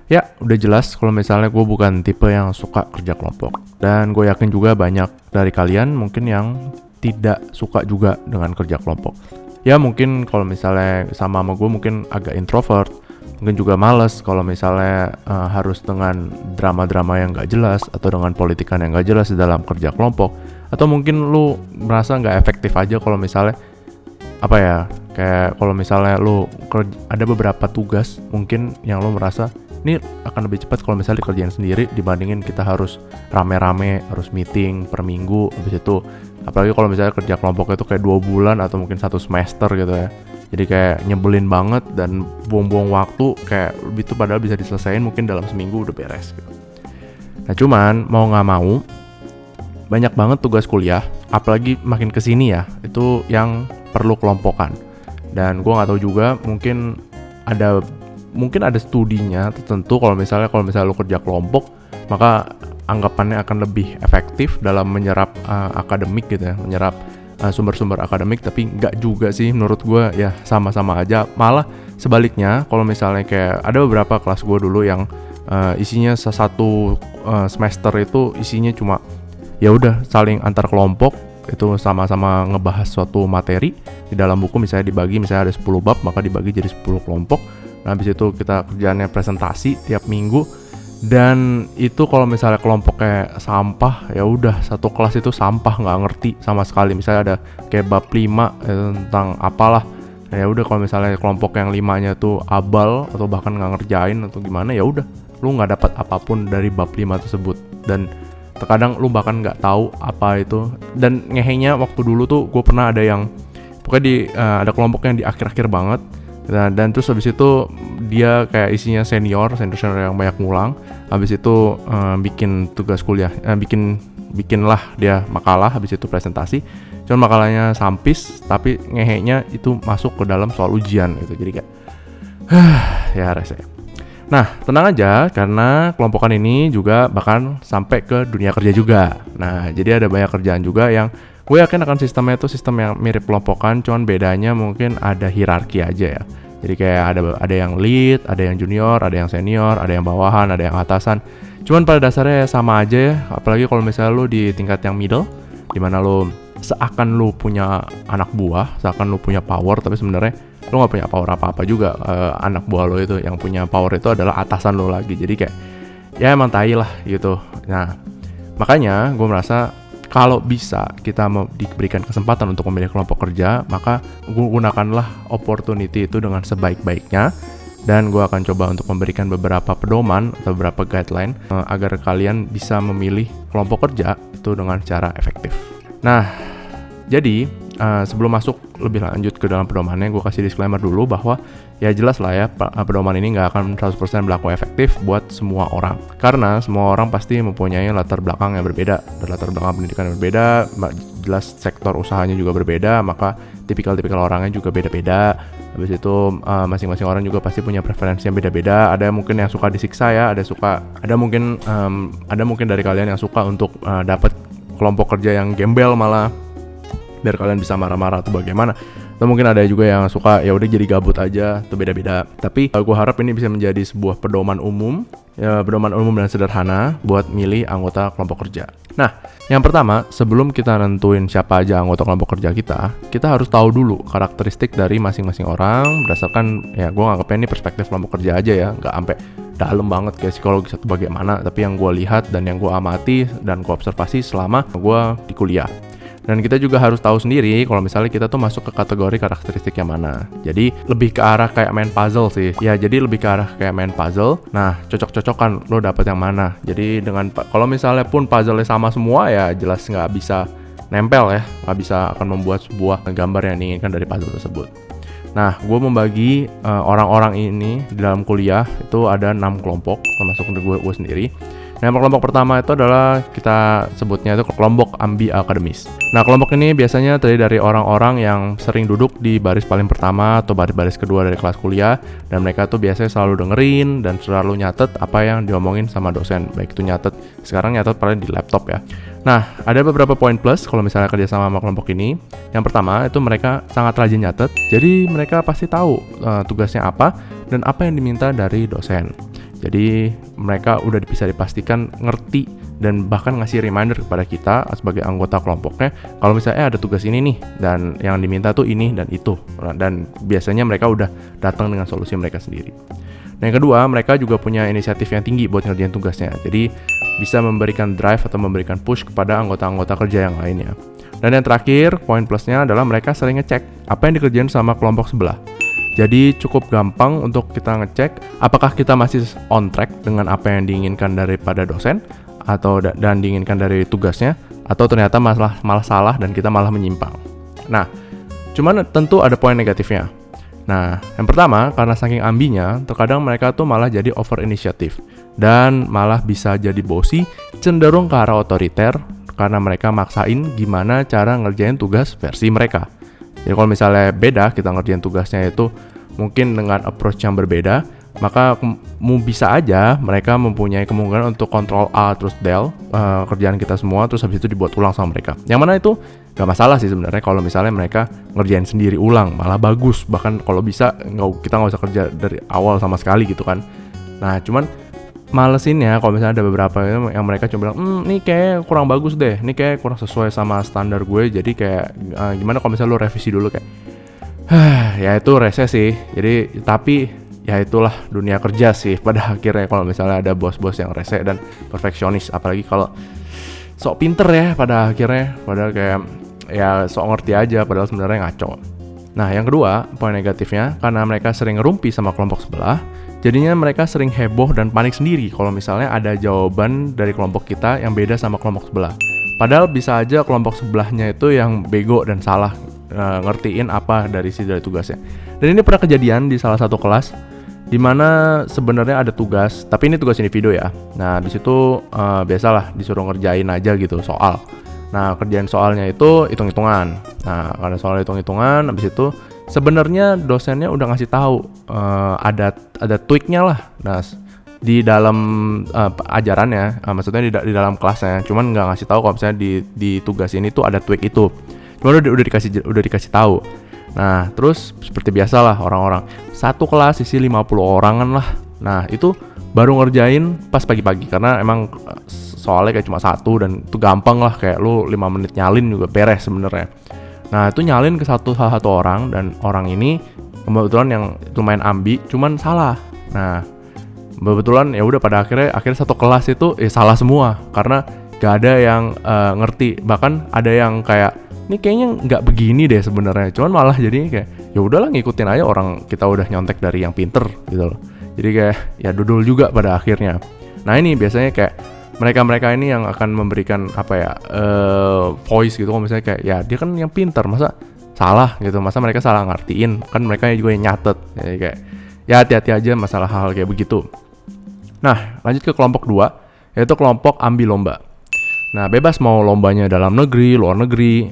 Ya, udah jelas kalau misalnya gue bukan tipe yang suka kerja kelompok. Dan gue yakin juga banyak dari kalian mungkin yang tidak suka juga dengan kerja kelompok. Ya mungkin kalau misalnya sama gue mungkin agak introvert, mungkin juga males kalau misalnya harus dengan drama-drama yang gak jelas atau dengan politikan yang gak jelas di dalam kerja kelompok. Atau mungkin lu merasa gak efektif aja kalau misalnya kayak kalau misalnya lu ada beberapa tugas mungkin yang lu merasa ini akan lebih cepat kalau misalnya dikerjain sendiri dibandingin kita harus rame-rame, harus meeting per minggu, habis itu apalagi kalau misalnya kerja kelompok itu kayak 2 bulan atau mungkin 1 semester gitu ya. Jadi kayak nyebelin banget dan buang-buang waktu, kayak itu padahal bisa diselesain mungkin dalam seminggu udah beres gitu. Nah cuman mau gak mau banyak banget tugas kuliah, apalagi makin kesini ya, itu yang perlu kelompokan. Dan gue gak tahu juga, mungkin ada studinya tertentu kalau misalnya lu kerja kelompok, maka anggapannya akan lebih efektif dalam menyerap akademik gitu ya, menyerap sumber-sumber akademik. Tapi nggak juga sih menurut gue, ya sama-sama aja. Malah sebaliknya, kalau misalnya kayak ada beberapa kelas gue dulu yang isinya satu semester itu isinya cuma ya udah saling antar kelompok, itu sama-sama ngebahas suatu materi di dalam buku, misalnya dibagi, misalnya ada 10 bab maka dibagi jadi 10 kelompok. Nah habis itu kita kerjaannya presentasi tiap minggu, dan itu kalau misalnya kelompoknya sampah, ya udah satu kelas itu sampah, nggak ngerti sama sekali. Misalnya ada kayak bab 5 tentang apalah, ya udah kalau misalnya kelompok yang 5-nya tuh abal atau bahkan nggak ngerjain atau gimana, ya udah lu nggak dapat apapun dari bab 5 tersebut. Dan terkadang lu bahkan nggak tahu apa itu. Dan ngehenya waktu dulu tuh gue pernah ada yang pokoknya ada kelompok yang di akhir-akhir banget. Dan terus habis itu dia kayak isinya senior yang banyak ngulang. Habis itu bikin tugas kuliah, bikinlah dia makalah, habis itu presentasi. Cuman makalahnya sampis, tapi ngehenya itu masuk ke dalam soal ujian gitu. Jadi kayak ya rese. Nah tenang aja, karena kelompokan ini juga bahkan sampai ke dunia kerja juga. Nah jadi ada banyak kerjaan juga yang gue yakin akan sistemnya itu sistem yang mirip kelompokan, cuman bedanya mungkin ada hierarki aja ya. Jadi kayak ada yang lead, ada yang junior, ada yang senior, ada yang bawahan, ada yang atasan. Cuman pada dasarnya sama aja ya, apalagi kalau misalnya lu di tingkat yang middle, dimana lu seakan lu punya anak buah, seakan lu punya power, tapi sebenarnya lu gak punya power apa-apa juga. Anak buah lo itu yang punya power itu adalah atasan lo lagi. Jadi kayak ya emang tai lah gitu. Nah makanya gue merasa kalau bisa kita diberikan kesempatan untuk memilih kelompok kerja, maka gunakanlah opportunity itu dengan sebaik-baiknya. Dan gue akan coba untuk memberikan beberapa pedoman atau beberapa guideline agar kalian bisa memilih kelompok kerja itu dengan cara efektif. Nah, jadi sebelum masuk lebih lanjut ke dalam pedomannya, gue kasih disclaimer dulu bahwa ya jelas lah ya, pedoman ini gak akan 100% berlaku efektif buat semua orang. Karena semua orang pasti mempunyai latar belakang yang berbeda, latar belakang pendidikan yang berbeda, jelas sektor usahanya juga berbeda, maka tipikal-tipikal orangnya juga beda-beda. Habis itu masing-masing orang juga pasti punya preferensi yang beda-beda. Ada mungkin yang suka disiksa ya, ada mungkin dari kalian yang suka untuk dapat kelompok kerja yang gembel malah, biar kalian bisa marah-marah atau bagaimana. Atau mungkin ada juga yang suka ya udah jadi gabut aja, itu beda-beda. Tapi gue harap ini bisa menjadi sebuah pedoman umum dan sederhana buat milih anggota kelompok kerja. Nah, yang pertama, sebelum kita nentuin siapa aja anggota kelompok kerja kita harus tahu dulu karakteristik dari masing-masing orang berdasarkan, ya gue nganggapnya ini perspektif kelompok kerja aja ya, nggak sampai dalam banget kayak psikologi atau bagaimana, tapi yang gue lihat dan yang gue amati dan gue observasi selama gue di kuliah. Dan kita juga harus tahu sendiri kalau misalnya kita tuh masuk ke kategori karakteristik yang mana. Jadi lebih ke arah kayak main puzzle sih. Ya jadi lebih ke arah kayak main puzzle. Nah cocok-cocokan lo dapet yang mana. Jadi kalau misalnya pun puzzle-nya sama semua, ya jelas nggak bisa nempel ya. Nggak bisa akan membuat sebuah gambar yang diinginkan dari puzzle tersebut. Nah gue membagi orang-orang ini di dalam kuliah itu ada 6 kelompok, termasuk gue sendiri. Nah, kelompok pertama itu adalah kita sebutnya itu kelompok ambi akademis. Nah, kelompok ini biasanya terdiri dari orang-orang yang sering duduk di baris paling pertama atau baris kedua dari kelas kuliah, dan mereka tuh biasanya selalu dengerin dan selalu nyatet apa yang diomongin sama dosen. Baik itu sekarang nyatet paling di laptop ya. Nah, ada beberapa poin plus kalau misalnya kerja sama kelompok ini. Yang pertama itu mereka sangat rajin nyatet, jadi mereka pasti tahu tugasnya apa dan apa yang diminta dari dosen. Jadi mereka udah bisa dipastikan ngerti dan bahkan ngasih reminder kepada kita sebagai anggota kelompoknya kalau misalnya ada tugas ini nih dan yang diminta tuh ini dan itu, dan biasanya mereka udah datang dengan solusi mereka sendiri. Nah, yang kedua, mereka juga punya inisiatif yang tinggi buat ngerjain tugasnya, jadi bisa memberikan drive atau memberikan push kepada anggota-anggota kerja yang lainnya. Dan yang terakhir, poin plusnya adalah mereka sering ngecek apa yang dikerjain sama kelompok sebelah. Jadi cukup gampang untuk kita ngecek apakah kita masih on track dengan apa yang diinginkan daripada dosen atau dan diinginkan dari tugasnya, atau ternyata malah salah dan kita malah menyimpang. Nah, cuman tentu ada poin negatifnya. Nah, yang pertama, karena saking ambinya, terkadang mereka tuh malah jadi over initiative dan malah bisa jadi bossy, cenderung ke arah otoriter karena mereka maksain gimana cara ngerjain tugas versi mereka. Jadi kalau misalnya beda kita ngerjain tugasnya itu mungkin dengan approach yang berbeda, maka bisa aja mereka mempunyai kemungkinan untuk kontrol A terus del kerjaan kita semua, terus habis itu dibuat ulang sama mereka. Yang mana itu gak masalah sih sebenarnya kalau misalnya mereka ngerjain sendiri ulang, malah bagus. Bahkan kalau bisa kita nggak usah kerja dari awal sama sekali gitu kan. Nah, cuman malesinnya kalau misalnya ada beberapa yang mereka cuma bilang, ini kayak kurang bagus deh, ini kayak kurang sesuai sama standar gue, jadi kayak gimana kalau misalnya lo revisi dulu kayak, ya itu rese sih. Jadi tapi ya itulah dunia kerja sih pada akhirnya kalau misalnya ada bos-bos yang rese dan perfeksionis, apalagi kalau sok pinter ya pada akhirnya, padahal kayak ya sok ngerti aja padahal sebenarnya ngaco. Nah, yang kedua, poin negatifnya karena mereka sering ngerumpi sama kelompok sebelah, jadinya mereka sering heboh dan panik sendiri kalau misalnya ada jawaban dari kelompok kita yang beda sama kelompok sebelah. Padahal bisa aja kelompok sebelahnya itu yang bego dan salah ngertiin apa dari tugasnya. Dan ini pernah kejadian di salah satu kelas di mana sebenarnya ada tugas, tapi ini tugas individu ya. Nah, di situ biasalah disuruh ngerjain aja gitu soal. Nah, kerjaan soalnya itu hitung-hitungan. Nah, karena soal hitung-hitungan, habis itu sebenarnya dosennya udah ngasih tahu ada tweaknya lah. Nah, di dalam ajarannya, maksudnya di dalam kelasnya, cuman nggak ngasih tahu kalau misalnya di tugas ini tuh ada tweak itu. Cuman udah dikasih tahu. Nah, terus seperti biasalah orang-orang satu kelas isi 50 orangan lah. Nah, itu baru ngerjain pas pagi-pagi karena emang soalnya kayak cuma satu dan itu gampang lah, kayak lu 5 menit nyalin juga beres sebenarnya. Nah, itu nyalin ke salah satu orang dan orang ini kebetulan yang lumayan ambi, cuman salah. Nah, kebetulan ya udah pada akhirnya satu kelas itu salah semua karena gak ada yang ngerti. Bahkan ada yang kayak ini kayaknya nggak begini deh sebenarnya, cuman malah jadi kayak ya udahlah ngikutin aja orang kita udah nyontek dari yang pinter gitu loh. Jadi kayak ya dudul juga pada akhirnya. Nah, ini biasanya kayak mereka ini yang akan memberikan voice gitu. Kalau misalnya kayak ya dia kan yang pintar, masa salah gitu, masa mereka salah ngertiin, kan mereka juga yang nyatet. Jadi kayak ya hati-hati aja masalah hal kayak begitu. Nah, lanjut ke kelompok 2, yaitu kelompok ambil lomba. Nah, bebas mau lombanya dalam negeri, luar negeri,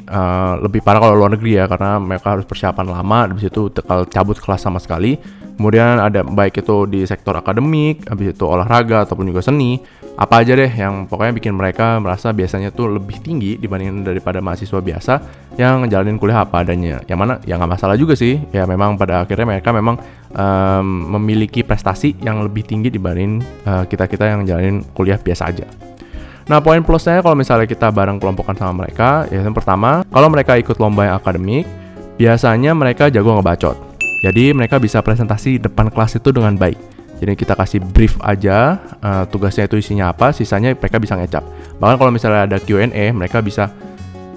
lebih parah kalau luar negeri ya, karena mereka harus persiapan lama, habis itu tekal cabut kelas sama sekali. Kemudian ada baik itu di sektor akademik, habis itu olahraga ataupun juga seni, apa aja deh yang pokoknya bikin mereka merasa biasanya tuh lebih tinggi dibandingin daripada mahasiswa biasa yang ngejalanin kuliah apa adanya. Yang mana ya nggak masalah juga sih, ya memang pada akhirnya mereka memang memiliki prestasi yang lebih tinggi dibanding kita-kita yang ngejalanin kuliah biasa aja. Nah, poin plusnya kalau misalnya kita bareng kelompokan sama mereka, ya yang pertama, kalau mereka ikut lomba yang akademik, biasanya mereka jago ngebacot. Jadi mereka bisa presentasi depan kelas itu dengan baik. Jadi kita kasih brief aja, tugasnya itu isinya apa, sisanya mereka bisa ngecap. Bahkan kalau misalnya ada Q&A, mereka bisa,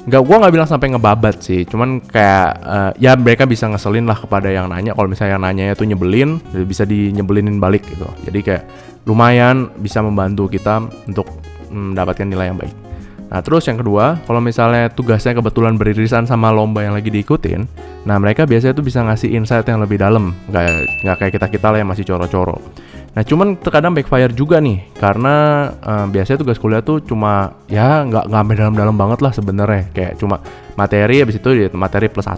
gua nggak bilang sampai ngebabat sih, cuman kayak ya mereka bisa ngeselin lah kepada yang nanya. Kalau misalnya yang nanyanya tuh nyebelin, bisa dinyebelinin balik gitu. Jadi kayak lumayan bisa membantu kita untuk mendapatkan nilai yang baik. Nah, terus yang kedua, kalau misalnya tugasnya kebetulan beririsan sama lomba yang lagi diikutin, nah mereka biasanya tuh bisa ngasih insight yang lebih dalam, nggak kayak kita lah yang masih coro-coro. Nah, cuman terkadang backfire juga nih, karena biasanya tugas kuliah tuh cuma ya nggak sampai dalam-dalam banget lah sebenarnya, kayak cuma materi, habis itu materi plus 1.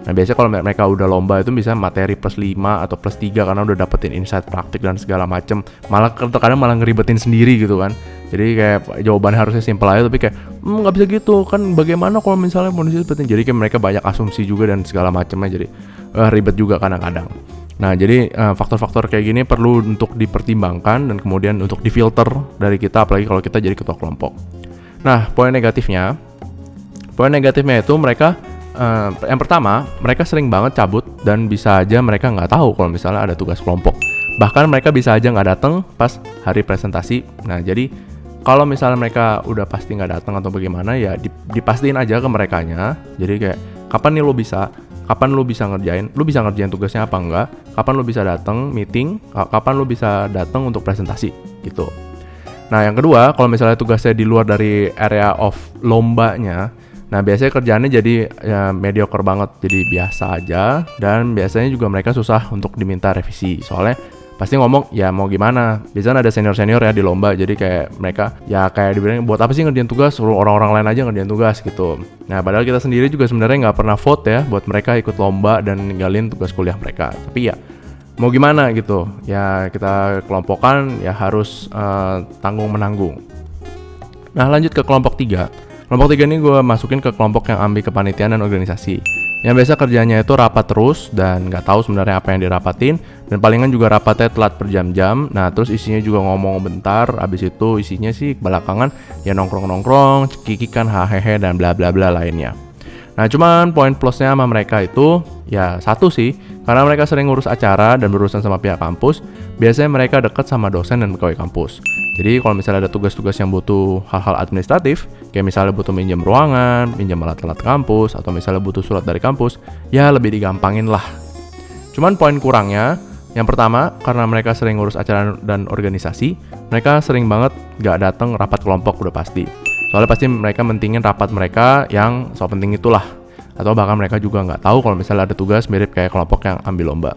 Nah, biasanya kalau mereka udah lomba itu bisa materi plus 5 atau plus 3 karena udah dapetin insight praktik dan segala macem. Malah terkadang malah ngeribetin sendiri gitu kan. Jadi kayak jawabannya harusnya simpel aja, tapi kayak nggak bisa gitu kan, bagaimana kalau misalnya kondisi seperti ini. Jadi kayak mereka banyak asumsi juga dan segala macamnya, jadi ribet juga kadang-kadang. Nah, jadi faktor-faktor kayak gini perlu untuk dipertimbangkan dan kemudian untuk difilter dari kita, apalagi kalau kita jadi ketua kelompok. Nah, poin negatifnya itu mereka yang pertama, mereka sering banget cabut dan bisa aja mereka nggak tahu kalau misalnya ada tugas kelompok. Bahkan mereka bisa aja nggak datang pas hari presentasi. Nah, jadi kalau misalnya mereka udah pasti nggak datang atau bagaimana, ya dipastiin aja ke merekanya. Jadi kayak kapan nih kapan lu bisa ngerjain tugasnya apa enggak, kapan lu bisa datang meeting, kapan lu bisa datang untuk presentasi gitu. Nah, yang kedua, kalau misalnya tugasnya di luar dari area of lombanya, nah biasanya kerjaannya jadi ya mediocre banget, jadi biasa aja, dan biasanya juga mereka susah untuk diminta revisi. Soalnya pasti ngomong, ya mau gimana, biasanya ada senior-senior ya di lomba, jadi kayak mereka ya kayak dibilang, buat apa sih ngerjain tugas, suruh orang-orang lain aja ngerjain tugas gitu. Nah, padahal kita sendiri juga sebenarnya nggak pernah vote ya buat mereka ikut lomba dan ninggalin tugas kuliah mereka. Tapi ya mau gimana gitu, ya kita kelompokan ya harus tanggung-menanggung. Nah, lanjut ke kelompok 3. Kelompok 3 ini gue masukin ke kelompok yang ambil kepanitiaan dan organisasi. Yang biasa kerjanya itu rapat terus dan nggak tahu sebenarnya apa yang dirapatin, dan palingan juga rapatnya telat berjam-jam. Nah, terus isinya juga ngomong bentar, abis itu isinya sih belakangan ya nongkrong-nongkrong, cekikikan, hahehe, dan bla bla bla lainnya. Nah, cuman poin plusnya sama mereka itu ya satu sih, karena mereka sering ngurus acara dan berurusan sama pihak kampus. Biasanya mereka dekat sama dosen dan pegawai kampus. Jadi kalau misalnya ada tugas-tugas yang butuh hal-hal administratif, kayak misalnya butuh minjem ruangan, minjem alat-alat kampus, atau misalnya butuh surat dari kampus, ya lebih digampangin lah. Cuman poin kurangnya, yang pertama, karena mereka sering ngurus acara dan organisasi, mereka sering banget gak datang rapat kelompok udah pasti. Soalnya pasti mereka mentingin rapat mereka yang so penting itulah. Atau bahkan mereka juga nggak tahu kalau misalnya ada tugas mirip kayak kelompok yang ambil lomba.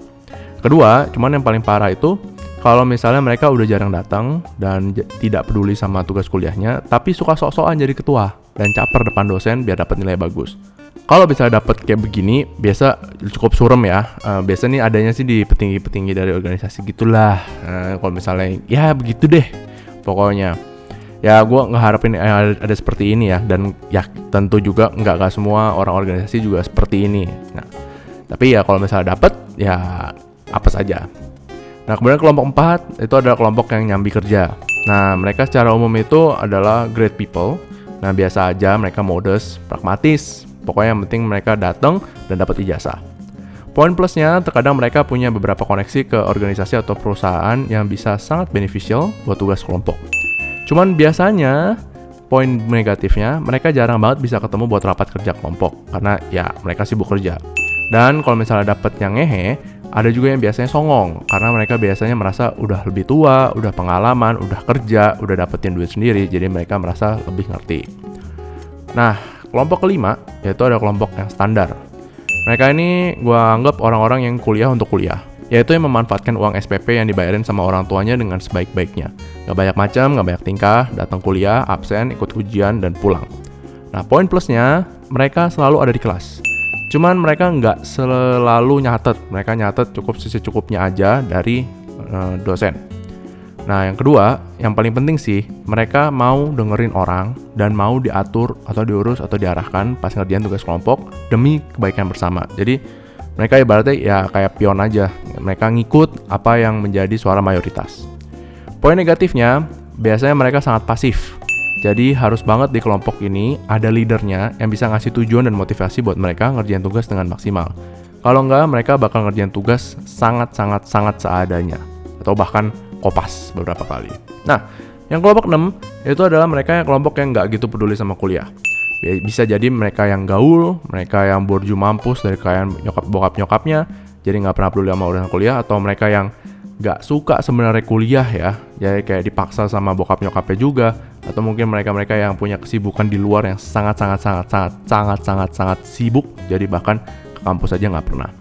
Kedua, cuman yang paling parah itu kalau misalnya mereka udah jarang datang dan tidak peduli sama tugas kuliahnya, tapi suka sok-sokan jadi ketua dan caper depan dosen biar dapat nilai bagus. Kalau bisa dapat kayak begini, biasa cukup surem ya. Biasa nih adanya sih di petinggi-petinggi dari organisasi gitulah. Kalau misalnya ya begitu deh, pokoknya. Ya gue ngeharapin ada seperti ini ya, dan ya tentu juga nggak semua orang organisasi juga seperti ini. Nah, tapi ya kalau misalnya dapet ya apa saja. Nah, kemudian kelompok 4 itu adalah kelompok yang nyambi kerja. Nah, mereka secara umum itu adalah great people. Nah, biasa aja, mereka modest, pragmatis. Pokoknya yang penting mereka datang dan dapat ijazah. Poin plusnya, terkadang mereka punya beberapa koneksi ke organisasi atau perusahaan yang bisa sangat beneficial buat tugas kelompok. Cuman biasanya poin negatifnya, mereka jarang banget bisa ketemu buat rapat kerja kelompok karena ya mereka sibuk kerja. Dan kalau misalnya dapet yang ngehe, ada juga yang biasanya songong karena mereka biasanya merasa udah lebih tua, udah pengalaman, udah kerja, udah dapetin duit sendiri, jadi mereka merasa lebih ngerti. Nah, kelompok kelima yaitu ada kelompok yang standar. Mereka ini gue anggap orang-orang yang kuliah untuk kuliah, yaitu yang memanfaatkan uang SPP yang dibayarin sama orang tuanya dengan sebaik-baiknya. Gak banyak macam, gak banyak tingkah, datang kuliah, absen, ikut ujian, dan pulang. Nah, poin plusnya, mereka selalu ada di kelas. Cuman mereka nggak selalu nyatet, mereka nyatet cukup secukupnya aja dari dosen. Nah, yang kedua, yang paling penting sih, mereka mau dengerin orang dan mau diatur atau diurus atau diarahkan pas ngerjain tugas kelompok demi kebaikan bersama. Jadi, mereka ibaratnya ya kayak pion aja, mereka ngikut apa yang menjadi suara mayoritas. Poin negatifnya, biasanya mereka sangat pasif. Jadi harus banget di kelompok ini ada leadernya yang bisa ngasih tujuan dan motivasi buat mereka ngerjain tugas dengan maksimal. Kalau enggak, mereka bakal ngerjain tugas sangat seadanya. Atau bahkan kopas beberapa kali. Nah, yang kelompok 6, itu adalah mereka yang kelompok yang nggak gitu peduli sama kuliah. Bisa jadi mereka yang gaul, mereka yang borju mampus dari kekayaan bokap-nyokapnya, jadi nggak pernah peduli sama urusan kuliah, atau mereka yang nggak suka sebenarnya kuliah ya, jadi kayak dipaksa sama bokap-nyokapnya juga, atau mungkin mereka-mereka yang punya kesibukan di luar yang sangat sibuk, jadi bahkan ke kampus aja nggak pernah.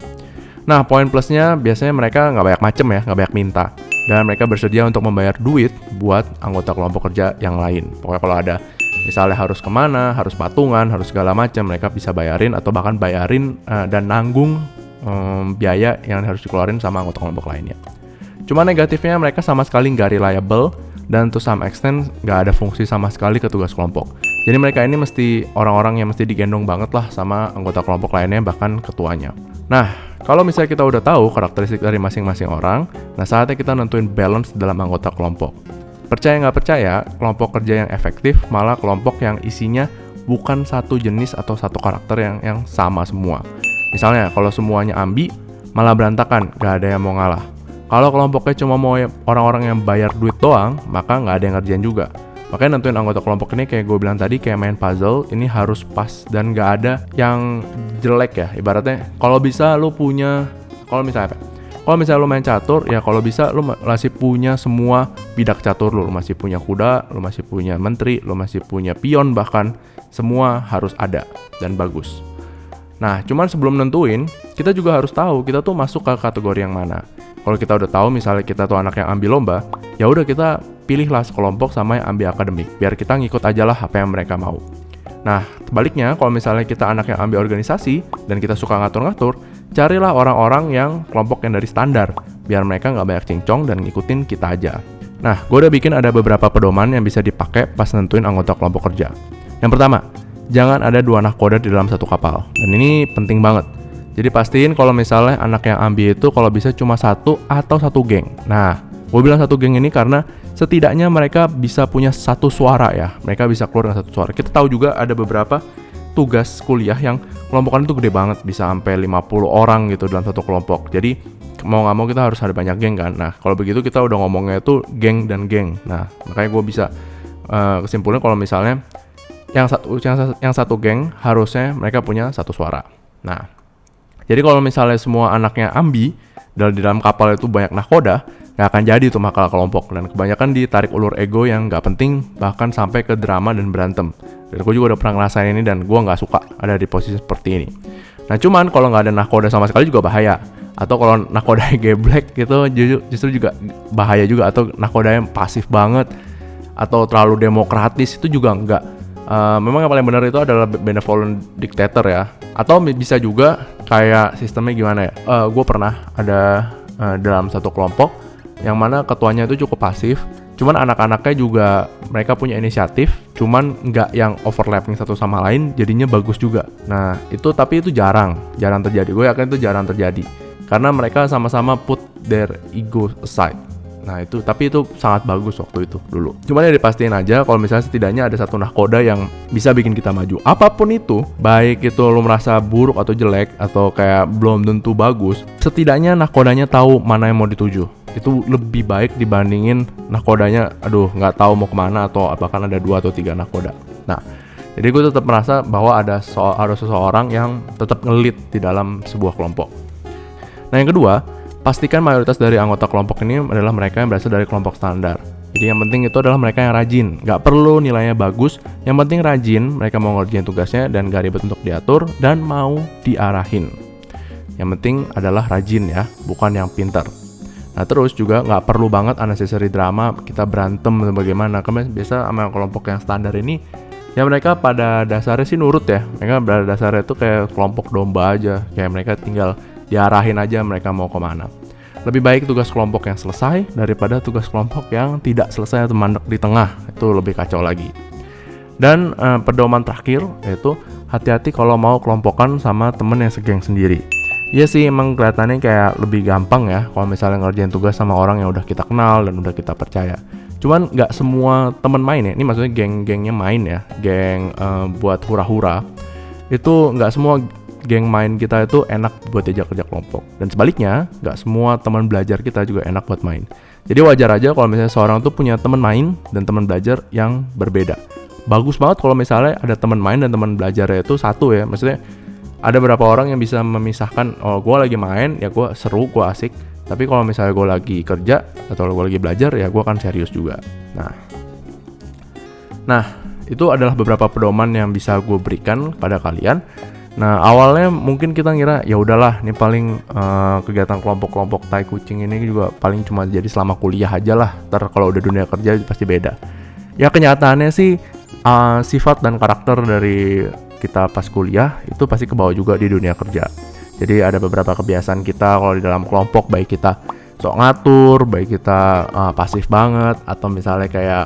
Nah, poin plusnya biasanya mereka nggak banyak macem ya, nggak banyak minta, dan mereka bersedia untuk membayar duit buat anggota kelompok kerja yang lain. Pokoknya kalau ada misalnya harus kemana, harus patungan, harus segala macam, mereka bisa bayarin atau bahkan bayarin dan nanggung biaya yang harus dikeluarin sama anggota kelompok lainnya. Cuma negatifnya mereka sama sekali nggak reliable dan to some extent nggak ada fungsi sama sekali ke tugas kelompok. Jadi mereka ini mesti orang-orang yang mesti digendong banget lah sama anggota kelompok lainnya, bahkan ketuanya. Nah, kalau misalnya kita udah tahu karakteristik dari masing-masing orang, nah saatnya kita nentuin balance dalam anggota kelompok. Percaya nggak percaya, kelompok kerja yang efektif malah kelompok yang isinya bukan satu jenis atau satu karakter yang sama semua. Misalnya, kalau semuanya ambi, malah berantakan, nggak ada yang mau ngalah. Kalau kelompoknya cuma mau orang-orang yang bayar duit doang, maka nggak ada yang ngerjain juga. Makanya nentuin anggota kelompok ini kayak gue bilang tadi, kayak main puzzle, ini harus pas dan nggak ada yang jelek ya. Ibaratnya, kalau bisa lu punya, kalau misalnya lu main catur, ya kalau bisa lu masih punya semua bidak catur lu masih punya kuda, lu masih punya menteri, lu masih punya pion, bahkan semua harus ada dan bagus. Nah, cuman sebelum nentuin, kita juga harus tahu kita tuh masuk ke kategori yang mana. Kalau kita udah tahu misalnya kita tuh anak yang ambil lomba, ya udah kita pilihlah sekelompok sama yang ambil akademik, biar kita ngikut aja lah apa yang mereka mau. Nah, sebaliknya kalau misalnya kita anak yang ambil organisasi dan kita suka ngatur-ngatur, carilah orang-orang yang kelompok yang dari standar, biar mereka nggak banyak cincong dan ngikutin kita aja. Nah, gue udah bikin ada beberapa pedoman yang bisa dipakai pas nentuin anggota kelompok kerja. Yang pertama, jangan ada 2 nahkoda di dalam satu kapal. Dan ini penting banget. Jadi pastiin kalau misalnya anak yang ambil itu kalau bisa cuma 1 atau 1 geng. Nah, gue bilang 1 geng ini karena setidaknya mereka bisa punya 1 suara ya. Mereka bisa keluar dengan 1 suara. Kita tahu juga ada beberapa tugas kuliah yang kelompokan itu gede banget, bisa sampai 50 orang gitu dalam satu kelompok. Jadi mau nggak mau kita harus ada banyak geng kan. Nah, kalau begitu kita udah ngomongnya itu geng dan geng. Nah, makanya gue bisa kesimpulin kalau misalnya yang satu geng harusnya mereka punya 1 suara. Nah, jadi kalau misalnya semua anaknya ambi dan di dalam kapal itu banyak nahkoda, nggak akan jadi tuh makalah kelompok, dan kebanyakan ditarik ulur ego yang nggak penting, bahkan sampai ke drama dan berantem. Dan gue juga udah pernah ngerasain ini dan gue nggak suka ada di posisi seperti ini. Nah, cuman kalau nggak ada nahkoda sama sekali juga bahaya. Atau kalau nahkodanya geblek gitu justru juga bahaya juga. Atau nahkodanya pasif banget atau terlalu demokratis, itu juga nggak. Memang yang paling benar itu adalah benevolent dictator ya. Atau bisa juga kayak sistemnya gimana ya, gue pernah ada dalam satu kelompok yang mana ketuanya itu cukup pasif, cuman anak-anaknya juga mereka punya inisiatif, cuman nggak yang overlapping satu sama lain, jadinya bagus juga. Nah itu, tapi itu jarang terjadi. Gue yakin itu jarang terjadi karena mereka sama-sama put their ego aside. Nah itu, tapi itu sangat bagus waktu itu dulu. Cuman ya dipastiin aja kalau misalnya setidaknya ada 1 nahkoda yang bisa bikin kita maju. Apapun itu, baik itu lo merasa buruk atau jelek atau kayak belum tentu bagus, setidaknya nahkodanya tahu mana yang mau dituju. Itu lebih baik dibandingin nahkodanya aduh nggak tahu mau kemana, atau bahkan ada 2 atau 3 nahkoda. Nah, jadi gue tetap merasa bahwa ada seseorang yang tetap ngelit di dalam sebuah kelompok. Nah yang kedua, pastikan mayoritas dari anggota kelompok ini adalah mereka yang berasal dari kelompok standar. Jadi yang penting itu adalah mereka yang rajin. Gak perlu nilainya bagus, yang penting rajin, mereka mau ngerjain tugasnya dan gak ribet untuk diatur dan mau diarahin. Yang penting adalah rajin ya, bukan yang pintar. Nah terus juga gak perlu banget unnecessary drama, kita berantem atau bagaimana. Karena biasa sama kelompok yang standar ini, ya mereka pada dasarnya sih nurut ya. Mereka pada dasarnya itu kayak kelompok domba aja. Kayak mereka tinggal diarahin aja mereka mau kemana. Lebih baik tugas kelompok yang selesai daripada tugas kelompok yang tidak selesai atau mandek di tengah. Itu lebih kacau lagi. Dan pedoman terakhir yaitu hati-hati kalau mau kelompokan sama temen yang segeng sendiri. Iya sih, emang kelihatannya kayak lebih gampang ya kalau misalnya ngerjain tugas sama orang yang udah kita kenal dan udah kita percaya. Cuman nggak semua temen main ya. Ini maksudnya geng-gengnya main ya, geng buat hura-hura. Itu nggak semua geng main kita itu enak buat diajak kerja kelompok. Dan sebaliknya, nggak semua teman belajar kita juga enak buat main. Jadi wajar aja kalau misalnya seorang tuh punya teman main dan teman belajar yang berbeda. Bagus banget kalau misalnya ada teman main dan teman belajarnya itu satu ya. Maksudnya ada beberapa orang yang bisa memisahkan, oh gue lagi main, ya gue seru, gue asik. Tapi kalau misalnya gue lagi kerja atau gue lagi belajar, ya gue akan serius juga. Nah, itu adalah beberapa pedoman yang bisa gue berikan pada kalian. Nah awalnya mungkin kita ngira ya udahlah ini paling kegiatan kelompok-kelompok tai kucing ini juga paling cuma jadi selama kuliah aja lah. Ntar kalau udah dunia kerja pasti beda. Ya kenyataannya sih sifat dan karakter dari kita pas kuliah itu pasti kebawa juga di dunia kerja. Jadi ada beberapa kebiasaan kita kalau di dalam kelompok, baik kita sok ngatur, baik kita pasif banget, atau misalnya kayak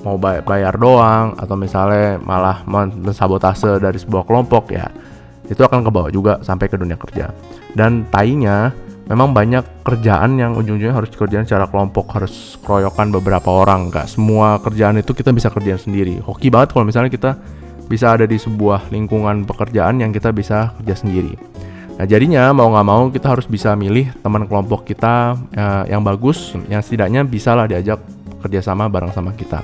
mau bayar doang, atau misalnya malah mensabotase dari sebuah kelompok, ya itu akan kebawa juga sampai ke dunia kerja. Dan tainya memang banyak kerjaan yang ujung-ujungnya harus dikerjain secara kelompok, harus keroyokan beberapa orang. Gak semua kerjaan itu kita bisa kerjain sendiri. Hoki banget kalau misalnya kita bisa ada di sebuah lingkungan pekerjaan yang kita bisa kerja sendiri. Nah jadinya mau gak mau kita harus bisa milih teman kelompok kita yang bagus, yang setidaknya bisa lah diajak kerjasama bareng sama kita.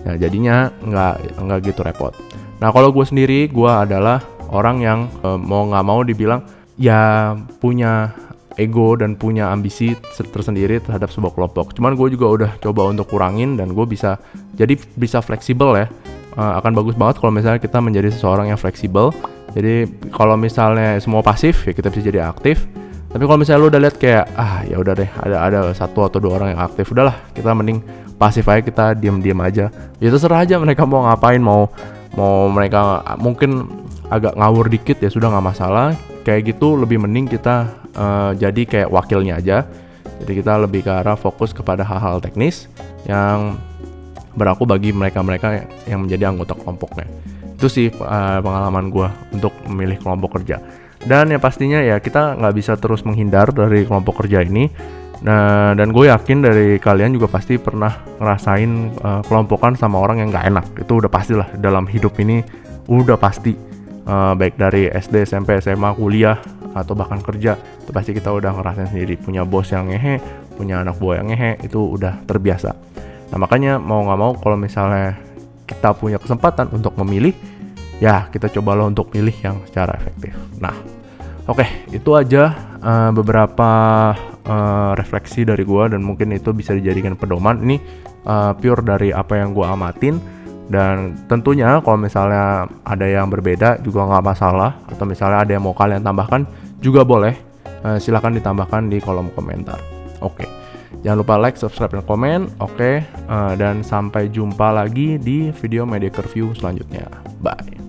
Nah jadinya nggak gitu repot. Nah kalau gue sendiri, gue adalah orang yang mau nggak mau dibilang ya punya ego dan punya ambisi tersendiri terhadap sebuah kelompok. Cuman gue juga udah coba untuk kurangin, dan gue bisa fleksibel ya. Akan bagus banget kalau misalnya kita menjadi seseorang yang fleksibel. Jadi kalau misalnya semua pasif, ya kita bisa jadi aktif. Tapi kalau misalnya lu udah lihat kayak ya udah deh, ada 1 atau 2 orang yang aktif, udahlah kita mending pasif aja, kita diam-diam aja. Ya terserah aja mereka mau ngapain, mau mereka mungkin agak ngawur dikit, ya sudah nggak masalah. Kayak gitu lebih mending kita jadi kayak wakilnya aja. Jadi kita lebih ke arah fokus kepada hal-hal teknis yang berlaku bagi mereka-mereka yang menjadi anggota kelompoknya. Itu sih pengalaman gue untuk memilih kelompok kerja. Dan ya pastinya ya kita nggak bisa terus menghindar dari kelompok kerja ini. Nah, dan gue yakin dari kalian juga pasti pernah ngerasain kelompokan sama orang yang nggak enak. Itu udah pastilah dalam hidup ini, udah pasti. Baik dari SD, SMP, SMA, kuliah, atau bahkan kerja, itu pasti kita udah ngerasain sendiri. Punya bos yang ngehe, punya anak buah yang ngehe, itu udah terbiasa. Nah makanya mau nggak mau kalau misalnya kita punya kesempatan untuk memilih, ya kita cobalah untuk pilih yang secara efektif. Nah oke, itu aja beberapa refleksi dari gue, dan mungkin itu bisa dijadikan pedoman. Ini pure dari apa yang gue amatin. Dan tentunya kalau misalnya ada yang berbeda juga nggak masalah, atau misalnya ada yang mau kalian tambahkan juga boleh, silahkan ditambahkan di kolom komentar. Oke, jangan lupa like, subscribe, dan komen. Oke, dan sampai jumpa lagi di video Mediocre View selanjutnya. Bye.